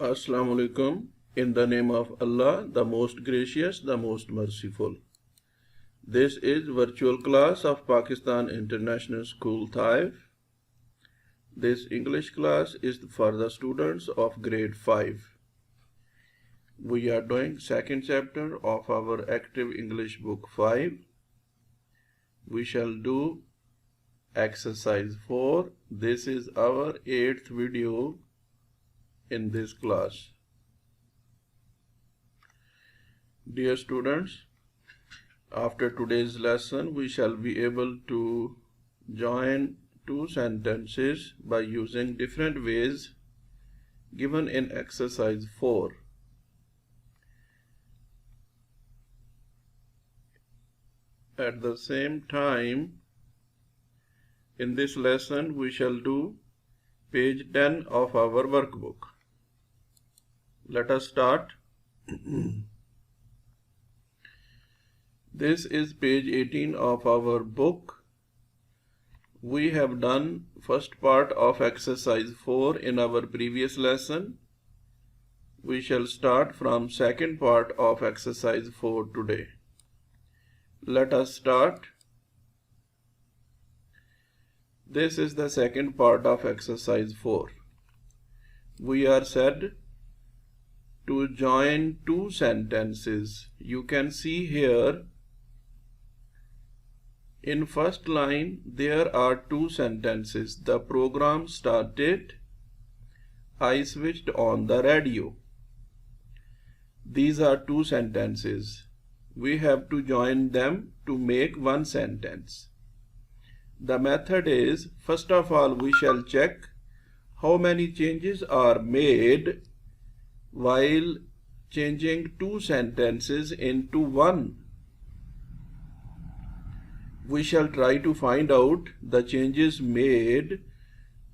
Assalamu alaikum. In the name of Allah, the most gracious, the most merciful. This is virtual class of Pakistan International School Taif. This English class is for the students of grade 5. We are doing second chapter of our active English book 5. We shall do exercise 4. This is our 8th video in this class. Dear students, after today's lesson, we shall be able to join two sentences by using different ways given in exercise 4. At the same time, in this lesson, we shall do page 10 of our workbook. Let us start. This is page 18 of our book. We have done first part of exercise 4 in our previous lesson. We shall start from second part of exercise 4 today. Let us start. This is the second part of exercise 4. We are said to join two sentences. You can see here in first line there are two sentences. The program started. I switched on the radio. These are two sentences. We have to join them to make one sentence. The method is, first of all, we shall check how many changes are made while changing two sentences into one. We shall try to find out the changes made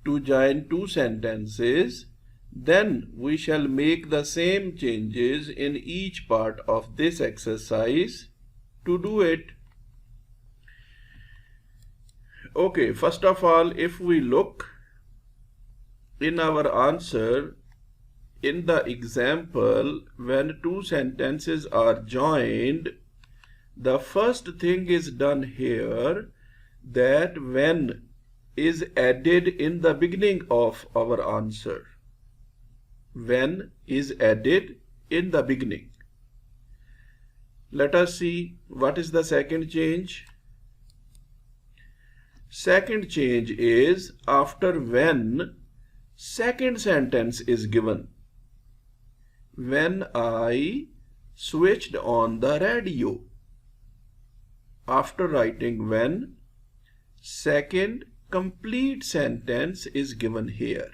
to join two sentences. Then we shall make the same changes in each part of this exercise. To do it, okay, first of all, if we look in our answer, in the example, when two sentences are joined, the first thing is done here, that when is added in the beginning of our answer. When is added in the beginning. Let us see what is the second change. Second change is after when second sentence is given. When I switched on the radio. After writing when, second complete sentence is given here.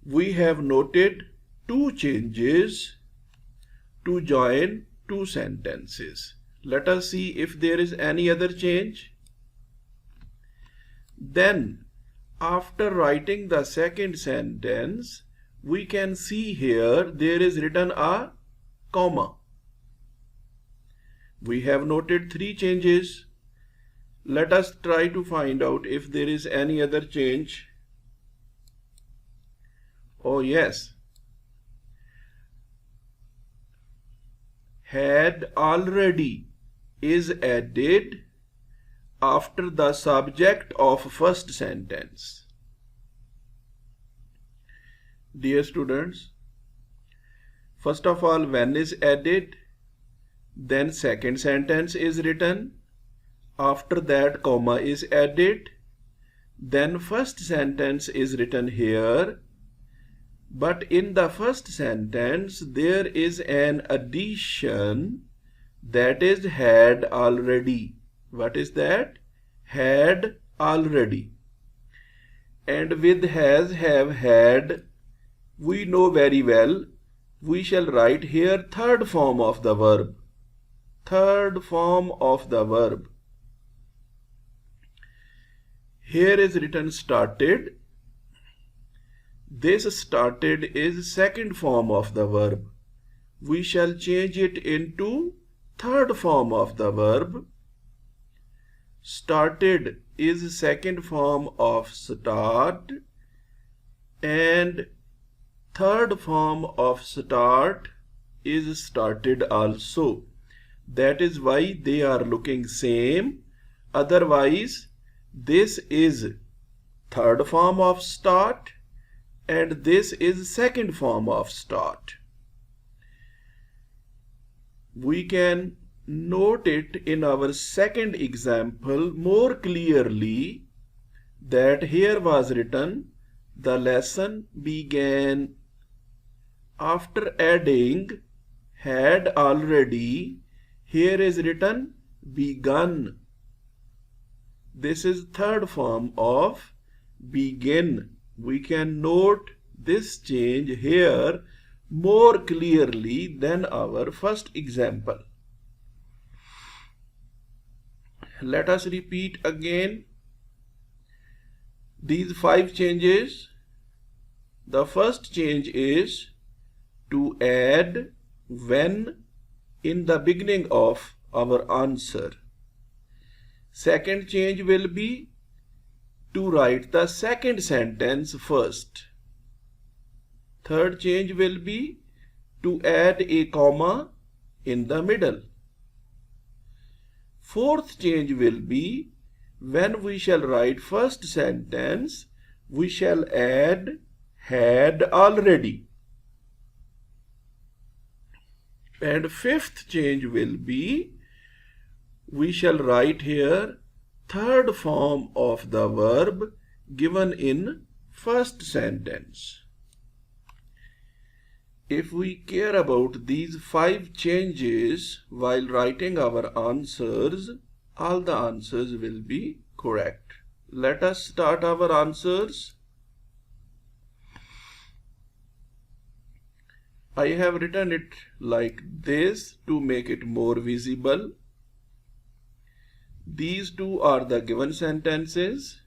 We have noted two changes to join two sentences. Let us see if there is any other change. Then, after writing the second sentence, we can see here there is written a comma. We have noted three changes. Let us try to find out if there is any other change. Oh yes. Had already is added after the subject of first sentence. Dear students, first of all, when is added, then second sentence is written, after that comma is added, then first sentence is written here, but in the first sentence there is an addition, that is had already. What is that? Had already. And with has, have, had, we know very well, we shall write here third form of the verb. Third form of the verb. Here is written started. This started is second form of the verb. We shall change it into third form of the verb. Started is second form of start, and third form of start is started also. That is why they are looking same. Otherwise, this is third form of start and this is second form of start. We can note it in our second example more clearly, that here was written the lesson began after adding had already. Here is written begun. This is third form of begin. We can note this change here more clearly than our first example. Let us repeat again these 5 changes. The first change is to add when in the beginning of our answer. Second change will be to write the second sentence first. Third change will be to add a comma in the middle. Fourth change will be when we shall write first sentence, we shall add had already. And fifth change will be we shall write here third form of the verb given in first sentence. If we care about these 5 changes while writing our answers, all the answers will be correct. Let us start our answers. I have written it like this to make it more visible. These two are the given sentences.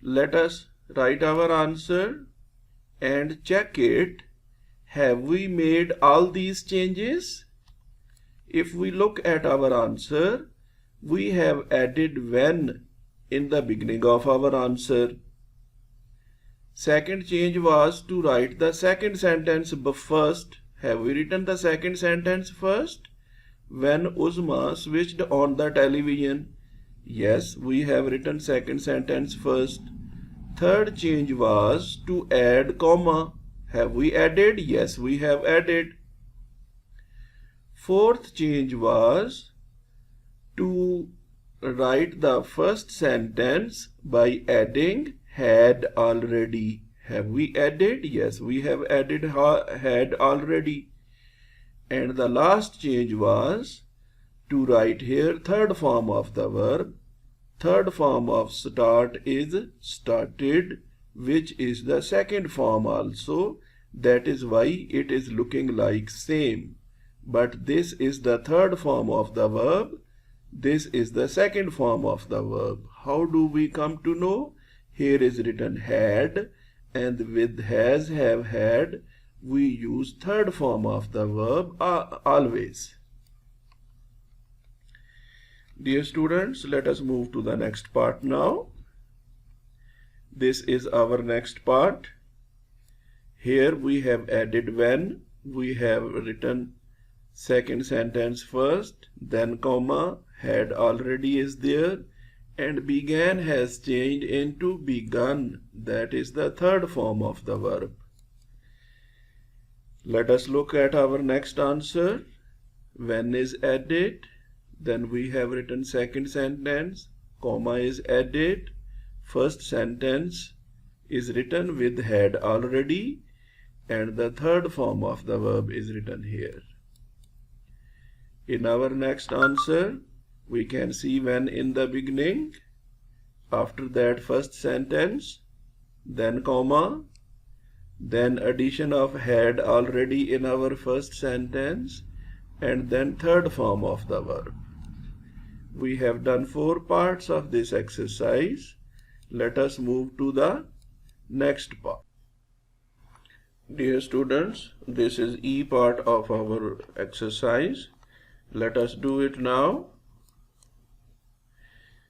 Let us write our answer and check it. Have we made all these changes? If we look at our answer, we have added when in the beginning of our answer. Second change was to write the second sentence first. Have we written the second sentence first? When Uzma switched on the television. Yes, we have written second sentence first. Third change was to add comma. Have we added? Yes, we have added. Fourth change was to write the first sentence by adding had already. Have we added? Yes, we have added had already. And the last change was to write here third form of the verb. Third form of start is started, which is the second form also. That is why it is looking like same. But this is the third form of the verb. This is the second form of the verb. How do we come to know? Here is written had, and with has, have, had, we use third form of the verb always. Dear students, let us move to the next part now. This is our next part. Here we have added when. We have written second sentence first, then comma, had already is there, and began has changed into begun. That is the third form of the verb. Let us look at our next answer. When is added, then we have written second sentence, comma is added, first sentence is written with had already, and the third form of the verb is written here. In our next answer, we can see when in the beginning, after that first sentence, then comma, then addition of had already in our first sentence, and then third form of the verb. We have done 4 parts of this exercise. Let us move to the next part. Dear students, this is E part of our exercise. Let us do it now.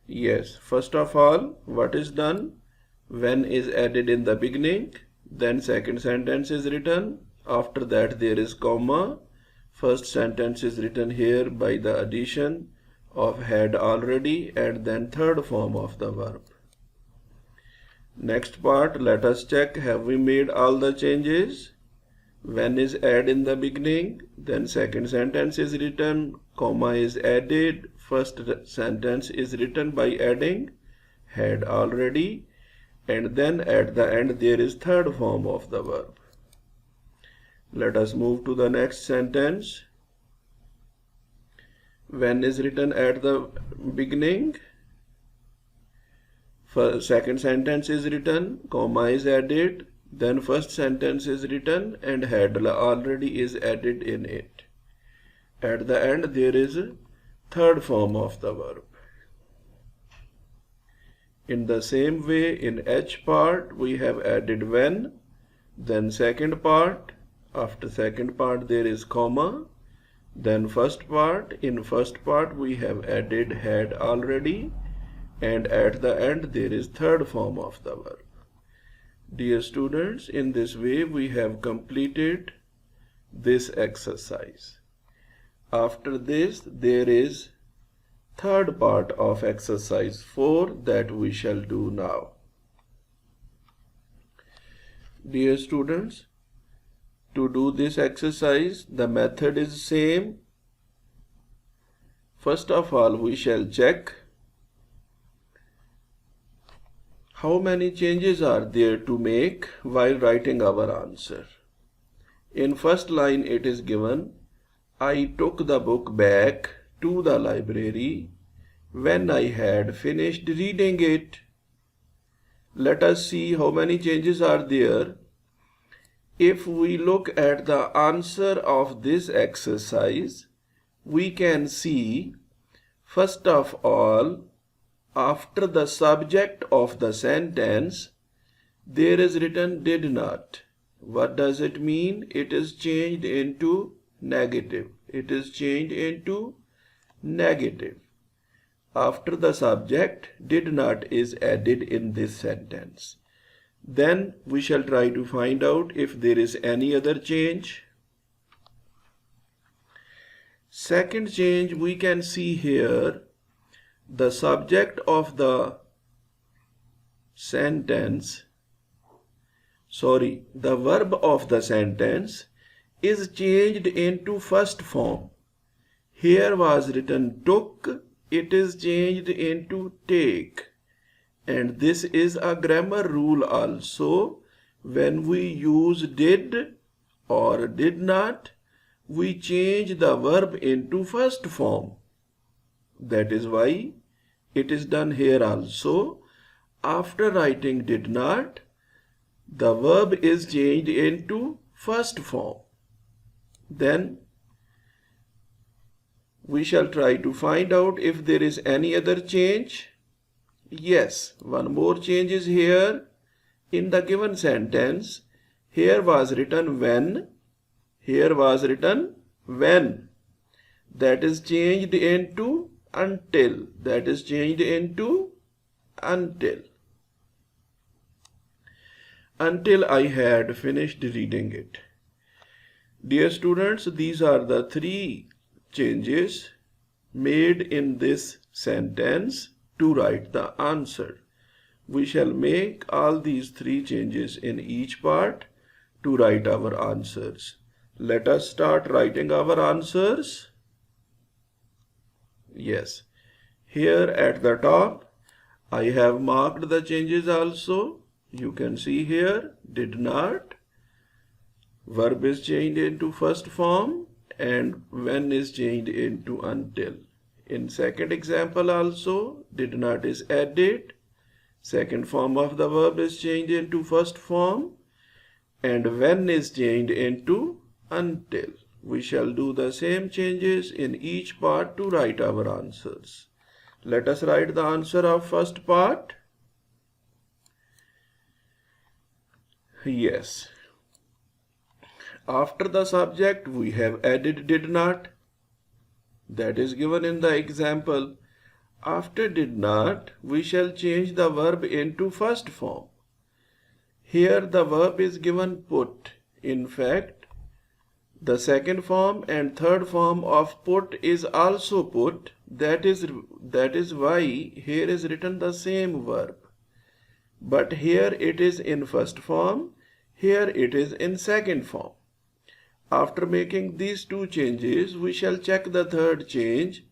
Yes, first of all, what is done? When is added in the beginning, then second sentence is written. After that there is comma. First sentence is written here by the addition of had already and then third form of the verb. Next part, let us check, have we made all the changes? When is add in the beginning, then second sentence is written, comma is added, first sentence is written by adding had already, and then at the end there is third form of the verb. Let us move to the next sentence. When is written at the beginning, second sentence is written, comma is added, then first sentence is written and had already is added in it. At the end there is a third form of the verb. In the same way, in H part we have added when, then second part, after second part there is comma, then first part, in first part we have added had already, and at the end there is third form of the verb. Dear students, in this way we have completed this exercise. After this there is third part of exercise 4 that we shall do now. Dear students, to do this exercise the method is same. First of all we shall check how many changes are there to make while writing our answer. In first line it is given, I took the book back to the library when I had finished reading it. Let us see how many changes are there. If we look at the answer of this exercise, we can see, first of all, after the subject of the sentence, there is written did not. What does it mean? It is changed into negative. It is changed into negative. After the subject, did not is added in this sentence. Then we shall try to find out if there is any other change. Second change we can see here, the subject of the sentence, the verb of the sentence is changed into first form. Here was written took, it is changed into take. And this is a grammar rule also. When we use did or did not, we change the verb into first form. That is why it is done here also. After writing did not, the verb is changed into first form. Then we shall try to find out if there is any other change. Yes, one more change is here. In the given sentence, here was written when. Here was written when. That is changed into until. That is changed into until. Until I had finished reading it. Dear students, these are the three changes made in this sentence to write the answer. We shall make all these three changes in each part to write our answers. Let us start writing our answers. Yes, here at the top I have marked the changes also. You can see here did not, verb is changed into first form, and when is changed into until. In second example also, did not is added, second form of the verb is changed into first form, and when is changed into until. We shall do the same changes in each part to write our answers. Let us write the answer of first part. Yes. After the subject we have added did not. That is given in the example. After did not, we shall change the verb into first form. Here the verb is given put. In fact, the second form and third form of put is also put. That is why here is written the same verb. But here it is in first form, here it is in second form. After making these two changes, we shall check the third change.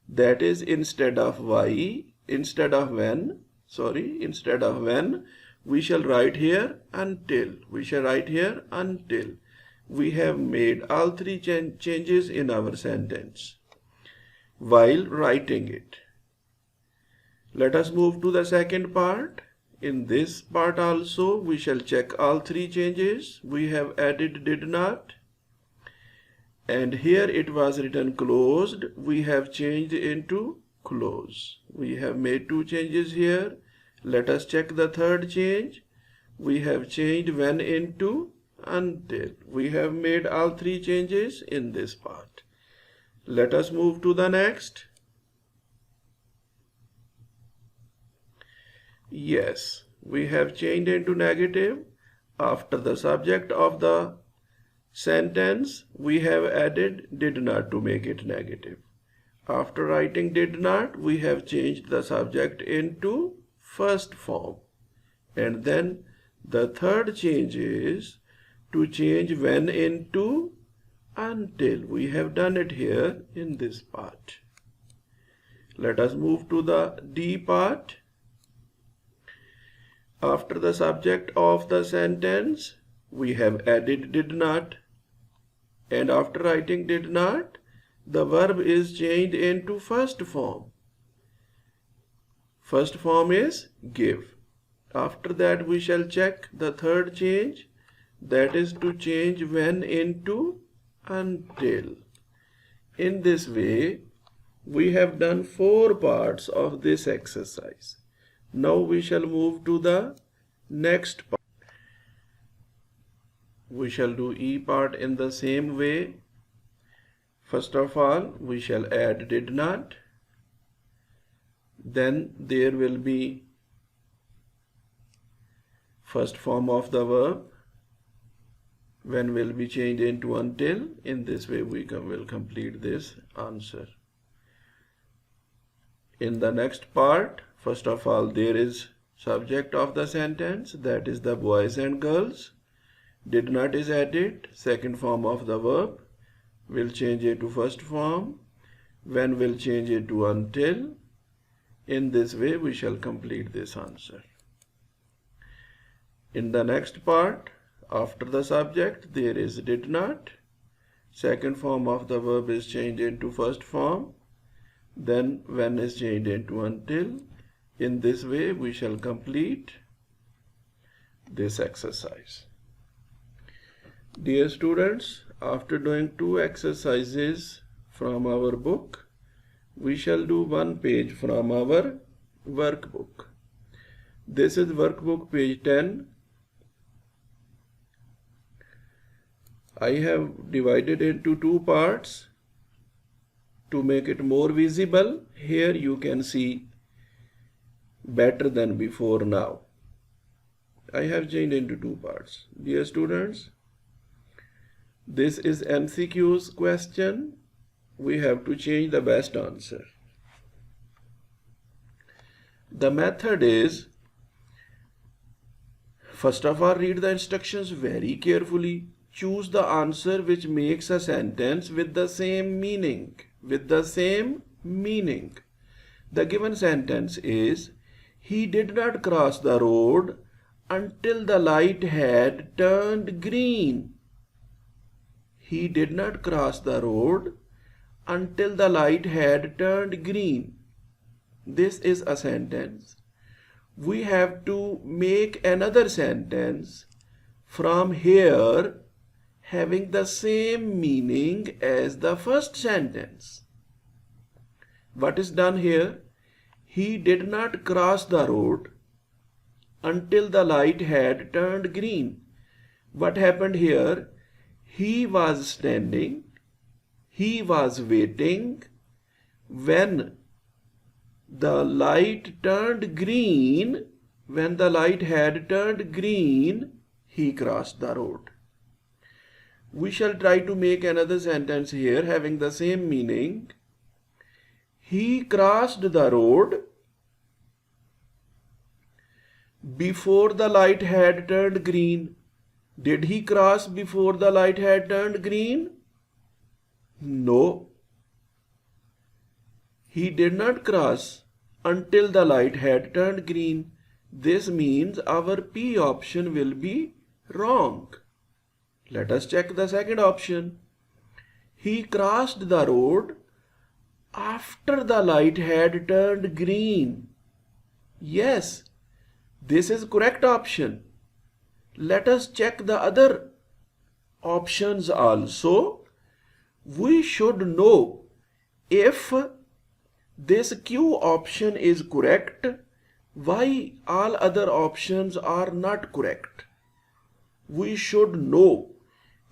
That is, instead of when, we shall write here until. We have made all three changes in our sentence while writing it. Let us move to the second part. In this part also, we shall check all three changes. We have added did not. And here it was written closed. We have changed into close. We have made two changes here. Let us check the third change. We have changed when into until. We have made all three changes in this part. Let us move to the next. Yes, we have changed into negative. After the subject of the sentence, we have added did not to make it negative. After writing did not, we have changed the subject into first form. And then the third change is to change when into until. We have done it here in this part. Let us move to the D part. After the subject of the sentence, we have added did not. And after writing did not, the verb is changed into first form. First form is give. After that, we shall check the third change. That is to change when into until. In this way, we have done 4 parts of this exercise. Now we shall move to the next part. We shall do E part in the same way. First of all, we shall add did not. Then there will be first form of the verb. When will be changed into until. In this way we will complete this answer. In the next part, first of all, there is subject of the sentence, that is the boys and girls. Did not is added. Second form of the verb will change it to first form. When will change it to until. In this way we shall complete this answer. In the next part, after the subject, there is did not. Second form of the verb is changed into first form. Then when is changed into until. In this way we shall complete this exercise. Dear students, after doing 2 exercises from our book, we shall do 1 page from our workbook. This is workbook page 10. I have divided into 2 parts to make it more visible. Here you can see better than before now. I have changed into 2 parts. Dear students, this is MCQ's question. We have to change the best answer. The method is, first of all, read the instructions very carefully. Choose the answer which makes a sentence with the same meaning. The given sentence is, he did not cross the road until the light had turned green. He did not cross the road until the light had turned green. This is a sentence. We have to make another sentence from here having the same meaning as the first sentence. What is done here? He did not cross the road until the light had turned green. What happened here? He was standing, he was waiting. When the light turned green, when the light had turned green, he crossed the road. We shall try to make another sentence here having the same meaning. He crossed the road before the light had turned green. Did he cross before the light had turned green? No. He did not cross until the light had turned green. This means our P option will be wrong. Let us check the second option. He crossed the road after the light had turned green. Yes, this is correct option. Let us check the other options also. We should know if this Q option is correct, why all other options are not correct. We should know.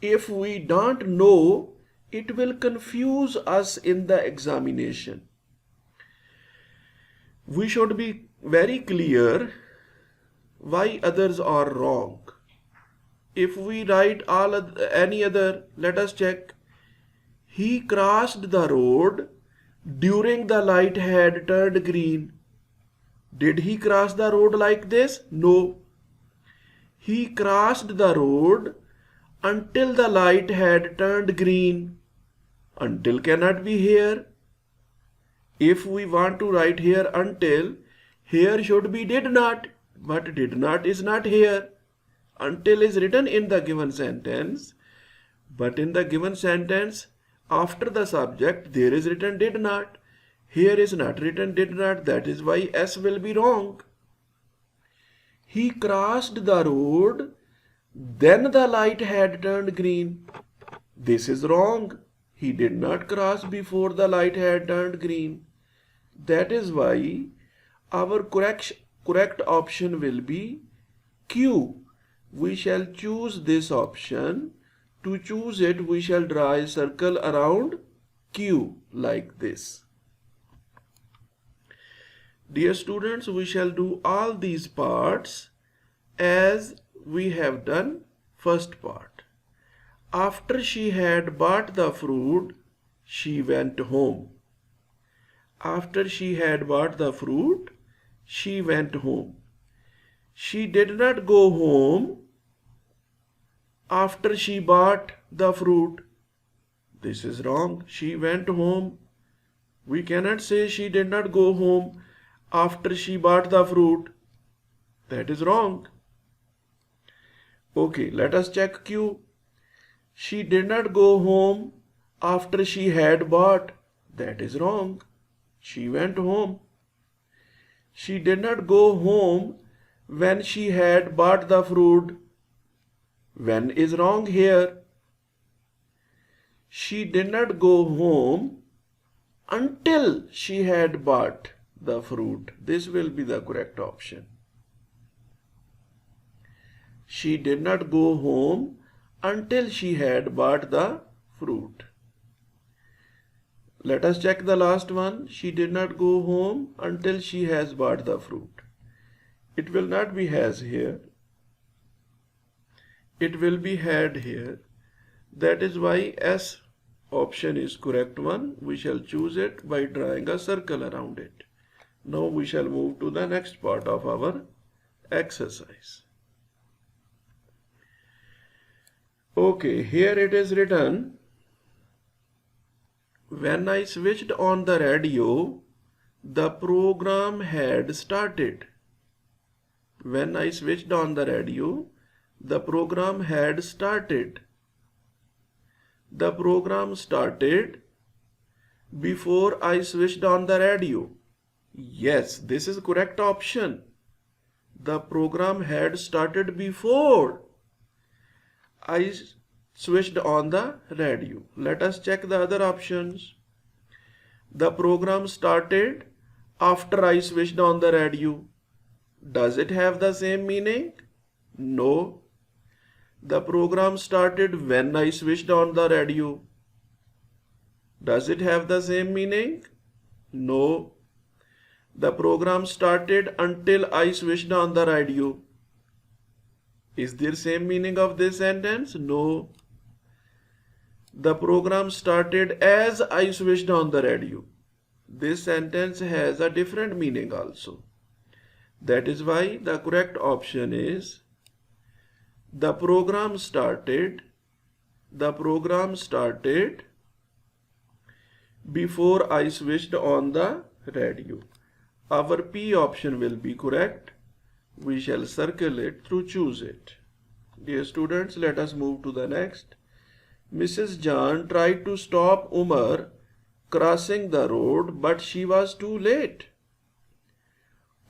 If we don't know, it will confuse us in the examination. We should be very clear why others are wrong. If we write any other, let us check. He crossed the road during the light had turned green. Did he cross the road like this? No. He crossed the road until the light had turned green. Until cannot be here. If we want to write here until, here should be did not, but did not is not here. Until is written in the given sentence, but in the given sentence after the subject there is written did not. Here is not written did not, that is why S will be wrong. He crossed the road, then the light had turned green. This is wrong. He did not cross before the light had turned green. That is why our correct option will be Q. We shall choose this option. To choose it, we shall draw a circle around Q like this. Dear students, we shall do all these parts as we have done first part. After she had bought the fruit, she went home. After she had bought the fruit, she went home. She did not go home after she bought the fruit. This is wrong. She went home. We cannot say she did not go home after she bought the fruit. That is wrong. Okay, let us check Q. She did not go home after she had bought. That is wrong. She went home. She did not go home when she had bought the fruit. When is wrong here. She did not go home until she had bought the fruit. This will be the correct option. She did not go home until she had bought the fruit. Let us check the last one. She did not go home until she has bought the fruit. It will not be has here. It will be had here. That is why S option is correct one. We shall choose it by drawing a circle around it. Now we shall move to the next part of our exercise. Okay, here it is written, when I switched on the radio, the program had started. When I switched on the radio, the program had started. The program started before I switched on the radio. Yes, this is correct option. The program had started before I switched on the radio. Let us check the other options. The program started after I switched on the radio. Does it have the same meaning? No. The program started when I switched on the radio. Does it have the same meaning? No. The program started until I switched on the radio. Is there same meaning of this sentence? No. The program started as I switched on the radio. This sentence has a different meaning also. That is why the correct option is the program started before I switched on the radio. Our P option will be correct. We shall circle it through choose it. Dear students, let us move to the next. Mrs. Jan tried to stop Umar crossing the road, but she was too late.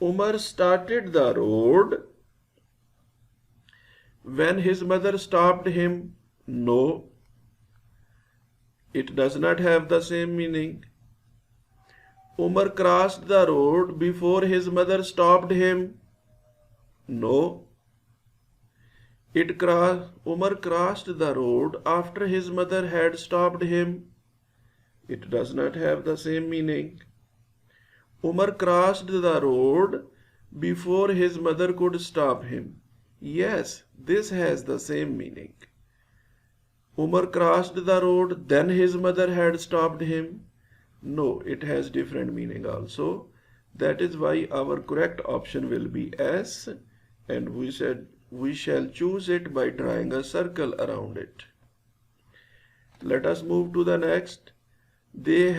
Umar started the road when his mother stopped him. No, it does not have the same meaning. Umar crossed the road before his mother stopped him. No. Umar crossed the road after his mother had stopped him. It does not have the same meaning. Umar crossed the road before his mother could stop him. Yes, this has the same meaning. Umar crossed the road, then his mother had stopped him. No, it has different meaning also. That is why our correct option will be S, and we said we shall choose it by drawing a circle around it. Let us move to the next. They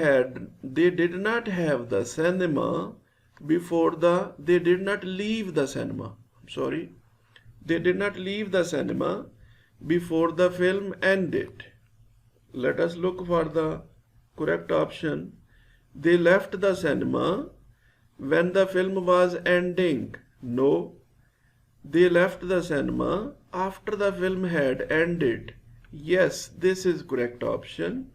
did not have the cinema before they did not leave the cinema. They did not leave the cinema before the film ended. Let us look for the correct option. They left the cinema when the film was ending. No. They left the cinema after the film had ended. Yes, this is correct option.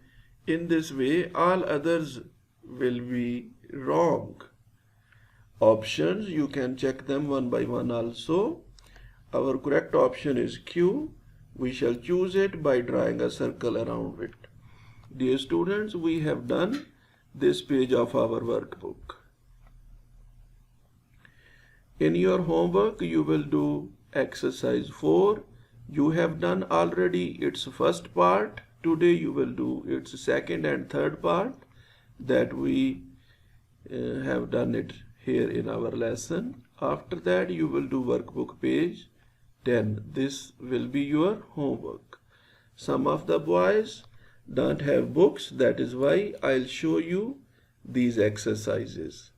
In this way, all others will be wrong. Options, you can check them one by one also. Our correct option is Q. We shall choose it by drawing a circle around it. Dear students, we have done this page of our workbook. In your homework, you will do exercise 4. You have done already its first part. Today you will do its second and third part that we have done it here in our lesson. After that you will do workbook page 10. This will be your homework. Some of the boys don't have books, that is why I'll show you these exercises.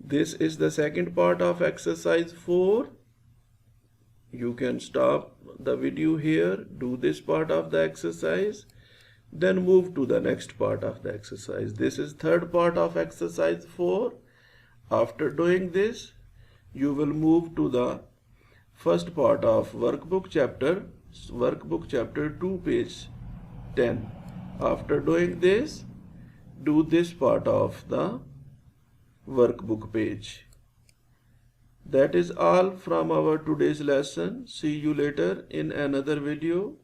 This is the second part of exercise 4. You can stop the video here, do this part of the exercise, then move to the next part of the exercise. This is third part of exercise 4. After doing this, you will move to the first part of workbook chapter 2, page 10. After doing this, do this part of the workbook page. That is all from our today's lesson. See you later in another video.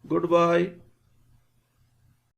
Goodbye.